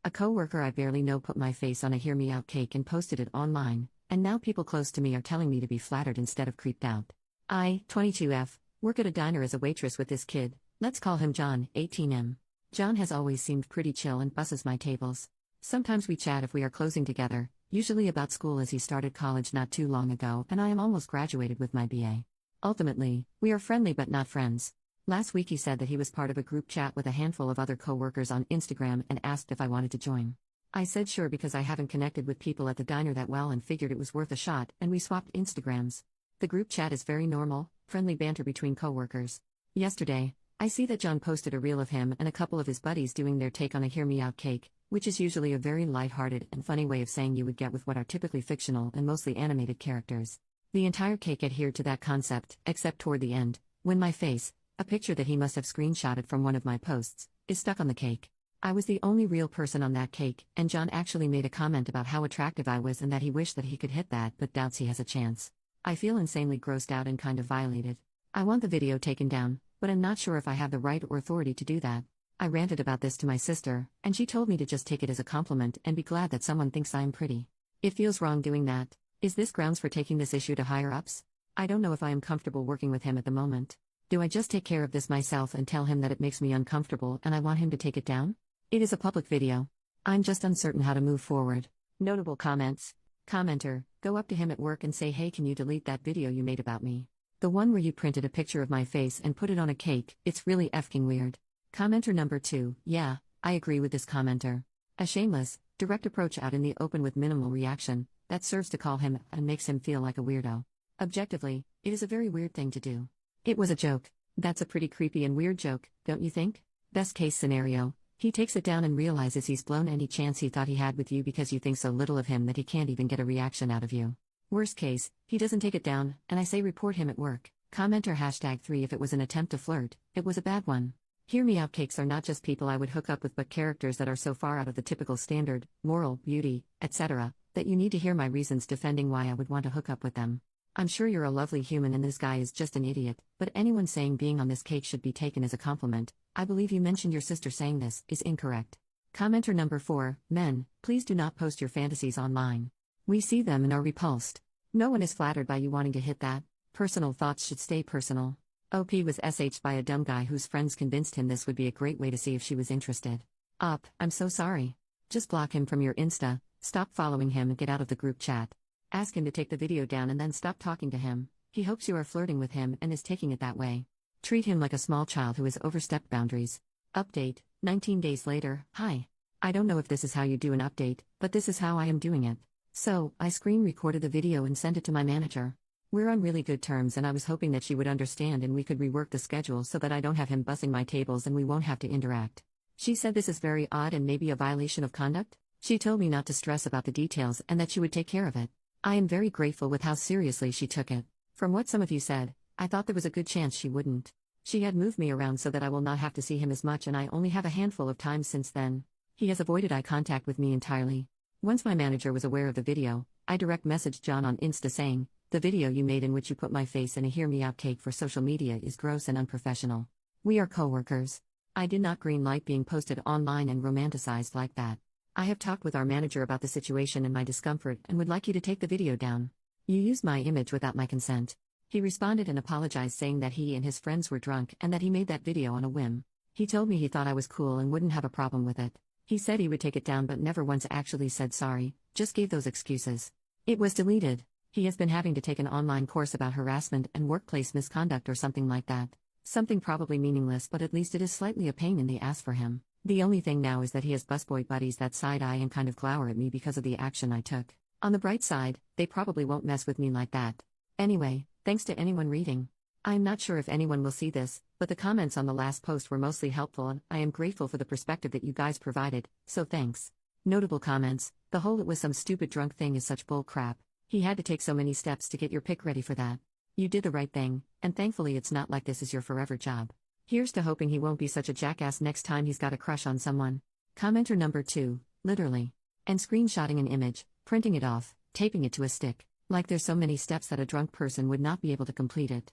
A coworker I barely know put my face on a hear me out cake and posted it online, and now people close to me are telling me to be flattered instead of creeped out. I, 22F, work at a diner as a waitress with this kid. Let's call him John, 18M. John has always seemed pretty chill and busses my tables. Sometimes we chat if we are closing together, usually about school as he started college not too long ago and I am almost graduated with my BA. Ultimately, we are friendly but not friends. Last week he said that he was part of a group chat with a handful of other co-workers on Instagram and asked if I wanted to join. I said sure because I haven't connected with people at the diner that well and figured it was worth a shot, and we swapped Instagrams. The group chat is very normal, friendly banter between co-workers. Yesterday, I see that John posted a reel of him and a couple of his buddies doing their take on a hear me out cake, which is usually a very light-hearted and funny way of saying you would get with what are typically fictional and mostly animated characters. The entire cake adhered to that concept, except toward the end, when my face, a picture that he must have screenshotted from one of my posts, is stuck on the cake. I was the only real person on that cake, and John actually made a comment about how attractive I was and that he wished that he could hit that but doubts he has a chance. I feel insanely grossed out and kind of violated. I want the video taken down, but I'm not sure if I have the right or authority to do that. I ranted about this to my sister, and she told me to just take it as a compliment and be glad that someone thinks I'm pretty. It feels wrong doing that. Is this grounds for taking this issue to higher ups? I don't know if I am comfortable working with him at the moment. Do I just take care of this myself and tell him that it makes me uncomfortable and I want him to take it down? It is a public video. I'm just uncertain how to move forward. Notable comments. Commenter, go up to him at work and say, hey, can you delete that video you made about me? The one where you printed a picture of my face and put it on a cake, it's really effing weird. Commenter number 2, yeah, I agree with this commenter. A shameless, direct approach out in the open with minimal reaction, that serves to call him and makes him feel like a weirdo. Objectively, it is a very weird thing to do. It was a joke. That's a pretty creepy and weird joke, don't you think? Best case scenario, he takes it down and realizes he's blown any chance he thought he had with you because you think so little of him that he can't even get a reaction out of you. Worst case, he doesn't take it down, and I say report him at work. Commenter #3 if it was an attempt to flirt, it was a bad one. Hear me out cakes are not just people I would hook up with but characters that are so far out of the typical standard, moral, beauty, etc., that you need to hear my reasons defending why I would want to hook up with them. I'm sure you're a lovely human and this guy is just an idiot, but anyone saying being on this cake should be taken as a compliment, I believe you mentioned your sister saying this, is incorrect. Commenter number 4, men, please do not post your fantasies online. We see them and are repulsed. No one is flattered by you wanting to hit that. Personal thoughts should stay personal. OP was SH'd by a dumb guy whose friends convinced him this would be a great way to see if she was interested. I'm so sorry. Just block him from your Insta, stop following him and get out of the group chat. Ask him to take the video down and then stop talking to him. He hopes you are flirting with him and is taking it that way. Treat him like a small child who has overstepped boundaries. Update, 19 days later, hi. I don't know if this is how you do an update, but this is how I am doing it. So, I screen recorded the video and sent it to my manager. We're on really good terms and I was hoping that she would understand and we could rework the schedule so that I don't have him bussing my tables and we won't have to interact. She said this is very odd and maybe a violation of conduct. She told me not to stress about the details and that she would take care of it. I am very grateful with how seriously she took it. From what some of you said, I thought there was a good chance she wouldn't. She had moved me around so that I will not have to see him as much and I only have a handful of times since then. He has avoided eye contact with me entirely. Once my manager was aware of the video, I direct messaged John on Insta saying, the video you made in which you put my face in a hear me out cake for social media is gross and unprofessional. We are co-workers. I did not green light being posted online and romanticized like that. I have talked with our manager about the situation and my discomfort and would like you to take the video down. You used my image without my consent. He responded and apologized saying that he and his friends were drunk and that he made that video on a whim. He told me he thought I was cool and wouldn't have a problem with it. He said he would take it down but never once actually said sorry, just gave those excuses. It was deleted. He has been having to take an online course about harassment and workplace misconduct or something like that. Something probably meaningless but at least it is slightly a pain in the ass for him. The only thing now is that he has busboy buddies that side-eye and kind of glower at me because of the action I took. On the bright side, they probably won't mess with me like that. Anyway, thanks to anyone reading. I'm not sure if anyone will see this, but the comments on the last post were mostly helpful and I am grateful for the perspective that you guys provided, so thanks. Notable comments, the whole it was some stupid drunk thing is such bull crap. He had to take so many steps to get your pic ready for that. You did the right thing, and thankfully it's not like this is your forever job. Here's to hoping he won't be such a jackass next time he's got a crush on someone. Commenter number 2, literally. And screenshotting an image, printing it off, taping it to a stick. Like there's so many steps that a drunk person would not be able to complete it.